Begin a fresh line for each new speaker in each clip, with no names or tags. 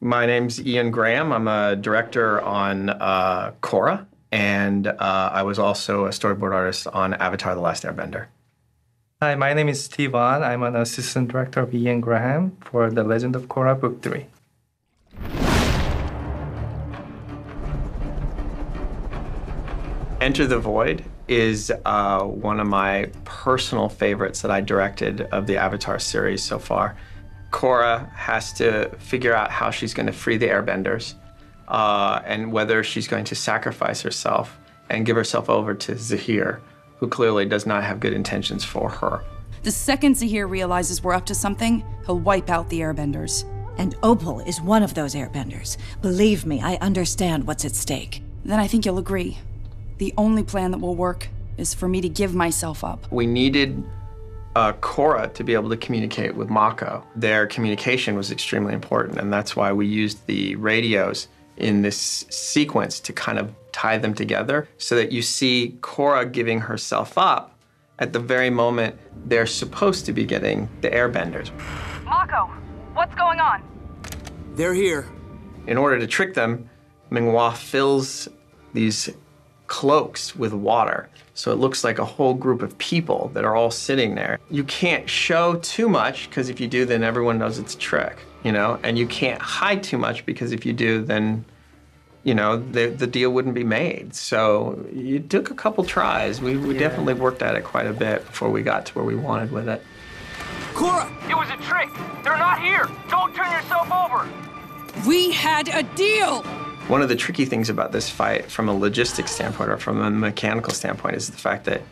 My name's Ian Graham. I'm a director on Korra, and I was also a storyboard artist on Avatar: The Last Airbender.
Hi, my name is Stevan. I'm an assistant director of Ian Graham for The Legend of Korra Book 3.
Enter the Void is one of my personal favorites that I directed of the Avatar series so far. Korra has to figure out how she's going to free the airbenders and whether she's going to sacrifice herself and give herself over to Zahir, who clearly does not have good intentions for her.
The second Zahir realizes we're up to something, he'll wipe out the airbenders.
And Opal is one of those airbenders. Believe me, I understand what's at stake.
Then I think you'll agree. The only plan that will work is for me to give myself up.
We needed Korra to be able to communicate with Mako. Their communication was extremely important, and that's why we used the radios in this sequence to kind of tie them together so that you see Korra giving herself up at the very moment they're supposed to be getting the airbenders.
Mako, what's going on?
They're here.
In order to trick them, Minghua fills these cloaks with water. So it looks like a whole group of people that are all sitting there. You can't show too much, because if you do, then everyone knows it's a trick, you know? And you can't hide too much, because if you do, then, you know, the deal wouldn't be made. So it took a couple tries. We definitely worked at it quite a bit before we got to where we wanted with it.
Korra!
It was a trick! They're not here! Don't turn yourself over!
We had a deal!
One of the tricky things about this fight from a logistics standpoint or from a mechanical standpoint is the fact that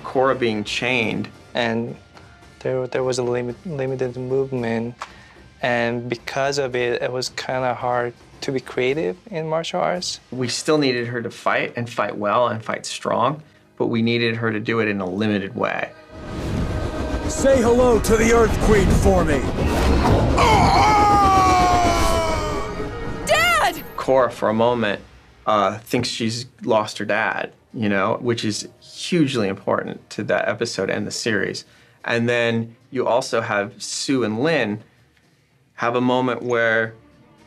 Korra being chained.
And there was a limited movement, and because of it, it was kind of hard to be creative in martial arts.
We still needed her to fight and fight well and fight strong, but we needed her to do it in a limited way.
Say hello to the Earth Queen for me!
Korra, for a moment, thinks she's lost her dad, you know, which is hugely important to that episode and the series. And then you also have Sue and Lin have a moment where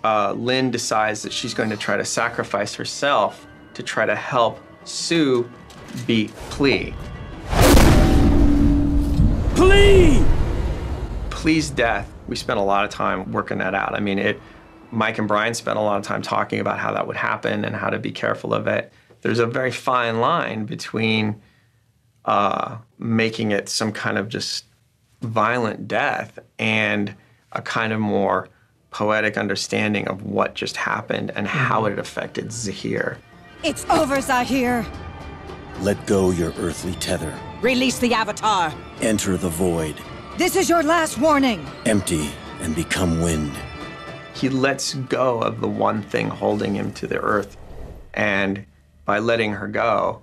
Lin decides that she's going to try to sacrifice herself to try to help Sue beat Plea.
Plea!
Plea's death, we spent a lot of time working that out. I mean, Mike and Brian spent a lot of time talking about how that would happen and how to be careful of it. There's a very fine line between making it some kind of just violent death and a kind of more poetic understanding of what just happened and how it affected Zahir.
It's over, Zahir!
Let go your earthly tether.
Release the Avatar!
Enter the void.
This is your last warning!
Empty and become wind.
He lets go of the one thing holding him to the earth, and by letting her go,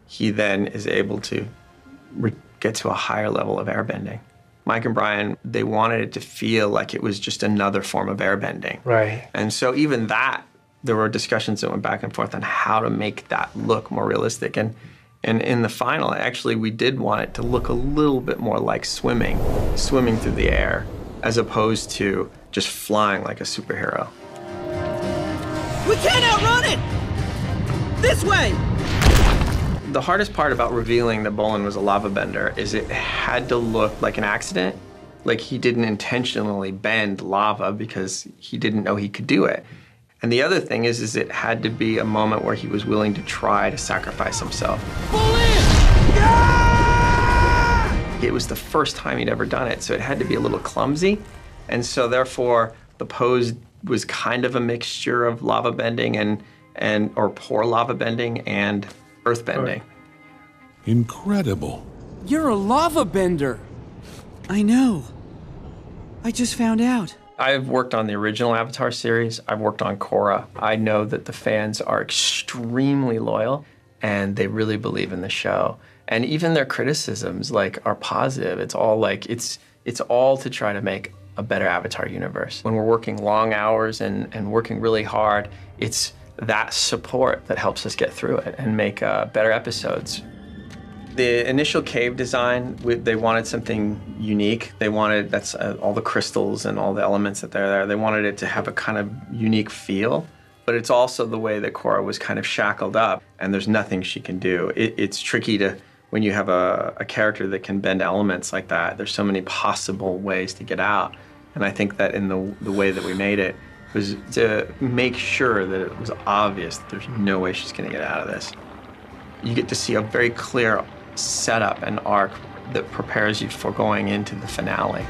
he then is able to get to a higher level of airbending. Mike and Brian, they wanted it to feel like it was just another form of airbending.
Right.
And so even that, there were discussions that went back and forth on how to make that look more realistic. And in the final, actually, we did want it to look a little bit more like swimming through the air, as opposed to just flying like a superhero.
We can't outrun it! This way!
The hardest part about revealing that Bolin was a lava bender is it had to look like an accident, like he didn't intentionally bend lava because he didn't know he could do it. And the other thing is it had to be a moment where he was willing to try to sacrifice himself.
Bolin! Yeah!
It was the first time he'd ever done it, so it had to be a little clumsy. And so therefore, the pose was kind of a mixture of lava bending or poor lava bending and earth bending.
Incredible.
You're a lava bender. I know. I just found out.
I've worked on the original Avatar series. I've worked on Korra. I know that the fans are extremely loyal and they really believe in the show. And even their criticisms are positive. It's all it's all to try to make a better Avatar universe. When we're working long hours and working really hard, it's that support that helps us get through it and make better episodes. The initial cave design, they wanted something unique. They wanted, that's all the crystals and all the elements that are there. They wanted it to have a kind of unique feel, but it's also the way that Korra was kind of shackled up and there's nothing she can do. It's tricky to, when you have a character that can bend elements like that, there's so many possible ways to get out. And I think that in the way that we made it was to make sure that it was obvious that there's no way she's gonna get out of this. You get to see a very clear setup and arc that prepares you for going into the finale.